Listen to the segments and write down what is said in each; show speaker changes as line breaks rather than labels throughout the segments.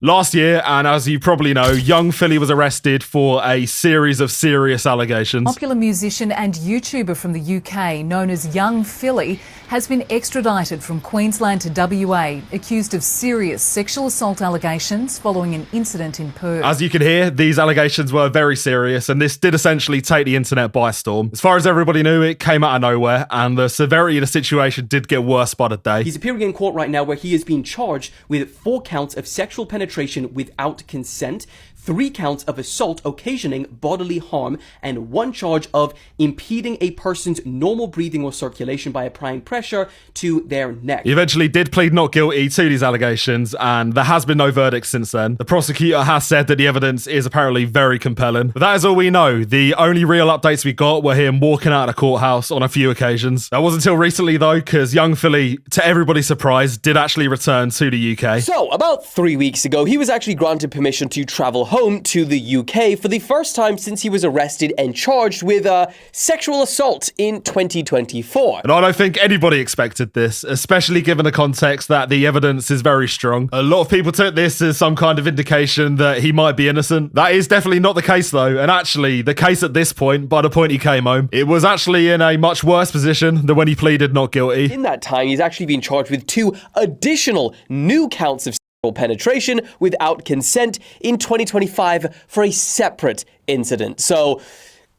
Last year, and as you probably know, young Philly was arrested for a series of serious allegations.
Popular musician and YouTuber from the UK, known as Young Philly, has been extradited from Queensland to WA, accused of serious sexual assault allegations following an incident in Perth.
As you can hear, these allegations were very serious, and this did essentially take the internet by storm. As far as everybody knew, it came out of nowhere, and the severity of the situation did get worse by the day.
He's appearing in court right now where he is being charged with 4 counts of sexual penetration without consent, 3 counts of assault occasioning bodily harm, and 1 charge of impeding a person's normal breathing or circulation by applying pressure to their neck.
He eventually did plead not guilty to these allegations, and there has been no verdict since then. The prosecutor has said that the evidence is apparently very compelling. But that is all we know. The only real updates we got were him walking out of the courthouse on a few occasions. That wasn't until recently though, because young Philly, to everybody's surprise, did actually return to the UK.
So, about 3 weeks ago, he was actually granted permission to travel home to the UK for the first time since he was arrested and charged with sexual assault in 2024.
And I don't think anybody expected this, especially given the context that the evidence is very strong. A lot of people took this as some kind of indication that he might be innocent. That is definitely not the case though, and actually the case at this point, by the point he came home, it was actually in a much worse position than when he pleaded not guilty.
In that time, he's actually been charged with 2 additional new counts of penetration without consent in 2025 for a separate incident. So,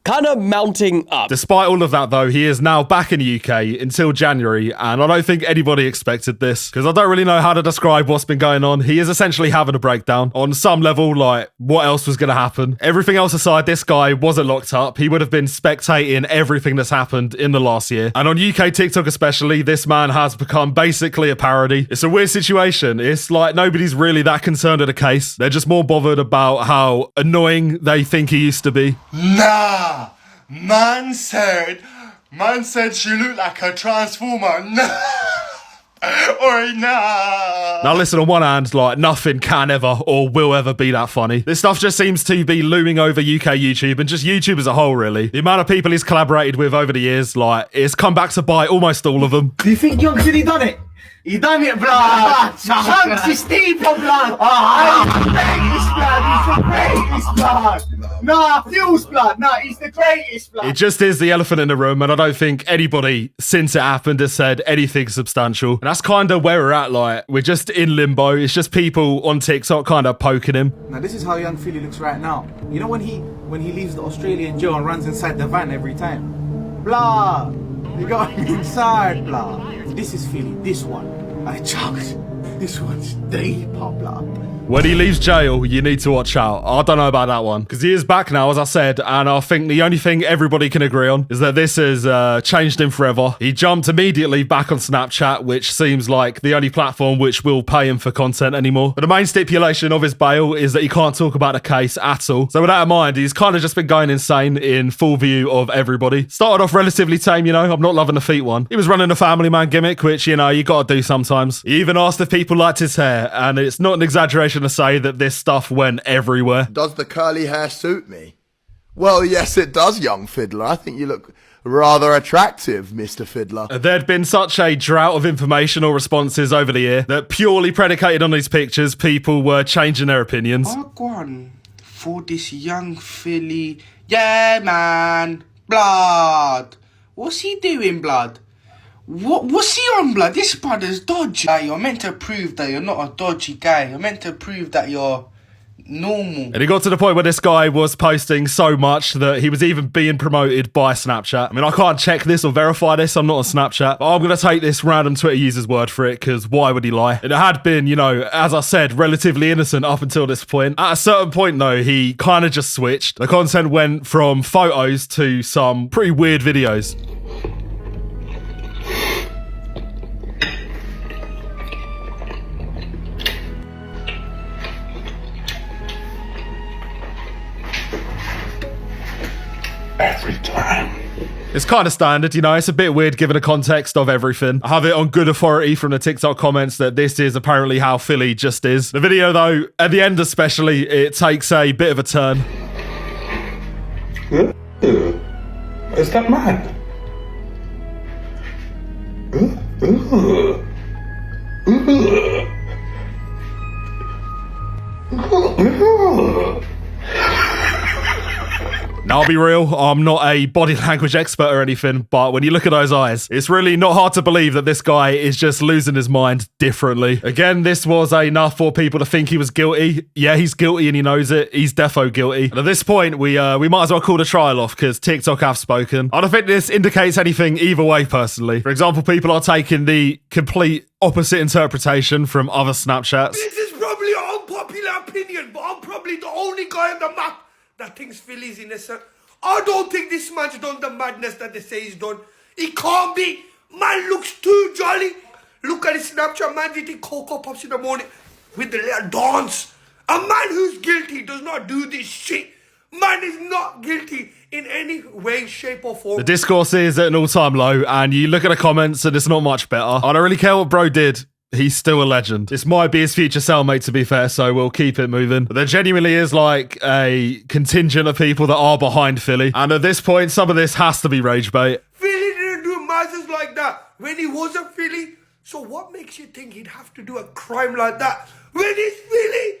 kind of mounting up.
Despite all of that though, he is now back in the UK until January, and I don't think anybody expected this, because I don't really know how to describe what's been going on. He is essentially having a breakdown. On some level, like, what else was going to happen? Everything else aside, this guy wasn't locked up. He would have been spectating everything that's happened in the last year. And on UK TikTok especially, this man has become basically a parody. It's a weird situation. It's like nobody's really that concerned with the case. They're just more bothered about how annoying they think he used to be.
Nah! Man said she looked like a transformer. Or nah.
Now listen, on one hand, like, nothing can ever or will ever be that funny. This stuff just seems to be looming over UK YouTube and just YouTube as a whole, really. The amount of people he's collaborated with over the years, like, it's come back to bite almost all of them.
Do you think Young Philly done it? He done it, blood! Chunkz is deeper, blood! He's the greatest, blood! He's the greatest, blood! Nah, Fuse, blood! Nah, he's the greatest, blood!
It just is the elephant in the room, and I don't think anybody, since it happened, has said anything substantial. And that's kind of where we're at, like, we're just in limbo. It's just people on TikTok kind of poking him.
Now, this is how Young Philly looks right now. You know when he leaves the Australian jail and runs inside the van every time? Blood! You got him inside, blood! This is Philly, this one. I chunked. This one's deeper, blood.
When he leaves jail, you need to watch out. I don't know about that one, because he is back now, as I said, and I think the only thing everybody can agree on is that this has changed him forever. He jumped immediately back on Snapchat, which seems like the only platform which will pay him for content anymore. But the main stipulation of his bail is that he can't talk about the case at all. So with that in mind, he's kind of just been going insane in full view of everybody. Started off relatively tame, you know, I'm not loving the feet one. He was running a family man gimmick, which, you know, you gotta do sometimes. He even asked if people liked his hair, and it's not an exaggeration to say that this stuff went everywhere.
Does the curly hair suit me? Well, yes, it does, young fiddler. I think you look rather attractive, Mr. Fiddler.
There'd been such a drought of informational responses over the year that purely predicated on these pictures, people were changing their opinions.
Oh, go on. For this Young Philly. Yeah, man. Blood. What's he doing, blood? What's he on, blood? This brother's dodgy. Like, you're meant to prove that you're not a dodgy guy. You're meant to prove that you're normal.
And it got to the point where this guy was posting so much that he was even being promoted by Snapchat. I mean, I can't check this or verify this. I'm not on Snapchat. But I'm going to take this random Twitter user's word for it, because why would he lie? And it had been, you know, as I said, relatively innocent up until this point. At a certain point, though, he kind of just switched. The content went from photos to some pretty weird videos.
Every time.
It's kind of standard, you know, it's a bit weird given the context of everything. I have it on good authority from the TikTok comments that this is apparently how Philly just is. The video though, at the end especially, it takes a bit of a turn.
Is that mad?
Now, I'll be real, I'm not a body language expert or anything, but when you look at those eyes, it's really not hard to believe that this guy is just losing his mind differently. Again, this was enough for people to think he was guilty. Yeah, he's guilty and he knows it. He's defo guilty. And at this point, we might as well call the trial off because TikTok have spoken. I don't think this indicates anything either way, personally. For example, people are taking the complete opposite interpretation from other Snapchats.
This is probably an unpopular opinion, but I'm probably the only guy on the map that thinks Philly's innocent. I don't think this man's done the madness that they say he's done. He can't be. Man looks too jolly. Look at his Snapchat, man's eating Cocoa Pops in the morning with the little dance. A man who's guilty does not do this shit. Man is not guilty in any way, shape or form.
The discourse is at an all-time low, and you look at the comments and it's not much better. I don't really care what bro did. He's still a legend. This might be his future cellmate, to be fair, so we'll keep it moving. But there genuinely is like a contingent of people that are behind Philly. And at this point, some of this has to be rage bait.
Philly didn't do masses like that when he was a Philly. So what makes you think he'd have to do a crime like that when he's Philly?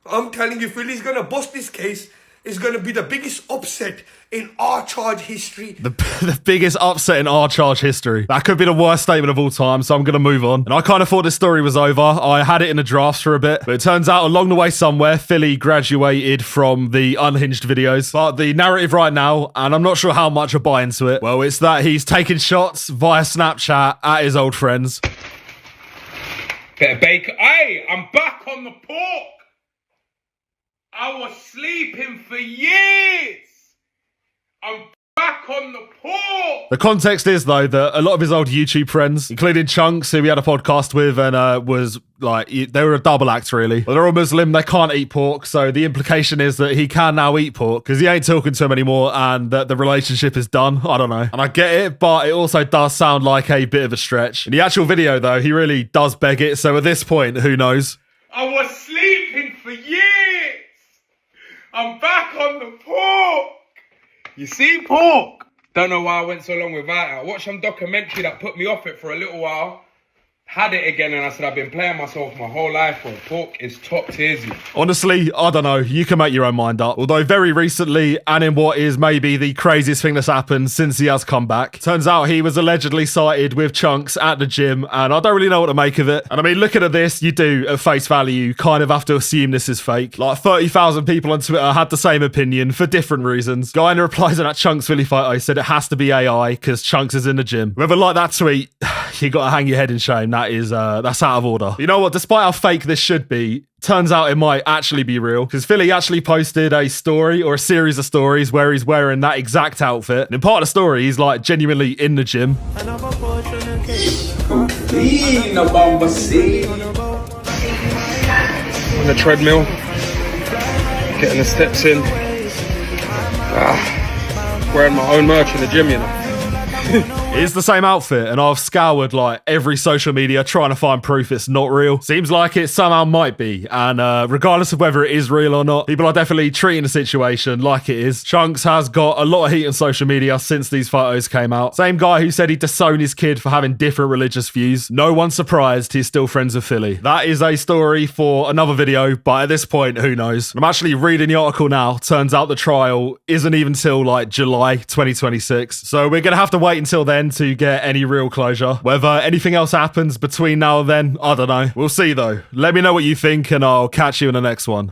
I'm telling you, Philly's gonna bust this case. It's gonna be the biggest upset in our charge history.
The biggest upset in our charge history. That could be the worst statement of all time, so I'm going to move on. And I kind of thought this story was over. I had it in the drafts for a bit, but it turns out along the way somewhere, Philly graduated from the unhinged videos. But the narrative right now, and I'm not sure how much I buy into it, well, it's that he's taking shots via Snapchat at his old friends.
Better bake. Hey, I'm back on the pork. I was sleeping for years. I'm back on the pork.
The context is, though, that a lot of his old YouTube friends, including Chunkz, who we had a podcast with, and was like, they were a double act, really. But they're all Muslim, they can't eat pork, so the implication is that he can now eat pork because he ain't talking to him anymore and that the relationship is done. I don't know. And I get it, but it also does sound like a bit of a stretch. In the actual video, though, he really does beg it, so at this point, who knows?
I was sleeping for years. I'm back on the pork. You see, pork? Don't know why I went so long without it. I watched some documentary that put me off it for a little while. Had it again and I said, I've been playing myself my whole life, bro. Pork is top tiersy.
Honestly, I don't know. You can make your own mind up. Although very recently, and in what is maybe the craziest thing that's happened since he has come back, turns out he was allegedly sighted with Chunkz at the gym, and I don't really know what to make of it. And I mean, looking at this, you do, at face value, kind of have to assume this is fake. Like 30,000 people on Twitter had the same opinion for different reasons. Guy in the replies to that Chunkz Philly photo said it has to be AI because Chunkz is in the gym. Whoever liked that tweet, you got to hang your head in shame. That's out of order. You know what? Despite how fake this should be, turns out it might actually be real because Philly actually posted a story or a series of stories where he's wearing that exact outfit. And in part of the story, he's like genuinely in the gym.
On the treadmill, getting the steps in. Wearing my own merch in the gym, you know.
It's the same outfit, and I've scoured like every social media trying to find proof it's not real. Seems like it somehow might be, and regardless of whether it is real or not, people are definitely treating the situation like it is. Chunkz has got a lot of heat on social media since these photos came out. Same guy who said he'd disown his kid for having different religious views. No one's surprised he's still friends with Philly. That is a story for another video, but at this point, who knows? I'm actually reading the article now. Turns out the trial isn't even till like July 2026, so we're gonna have to wait until then to get any real closure. Whether anything else happens between now and then, I don't know. We'll see though. Let me know what you think and I'll catch you in the next one.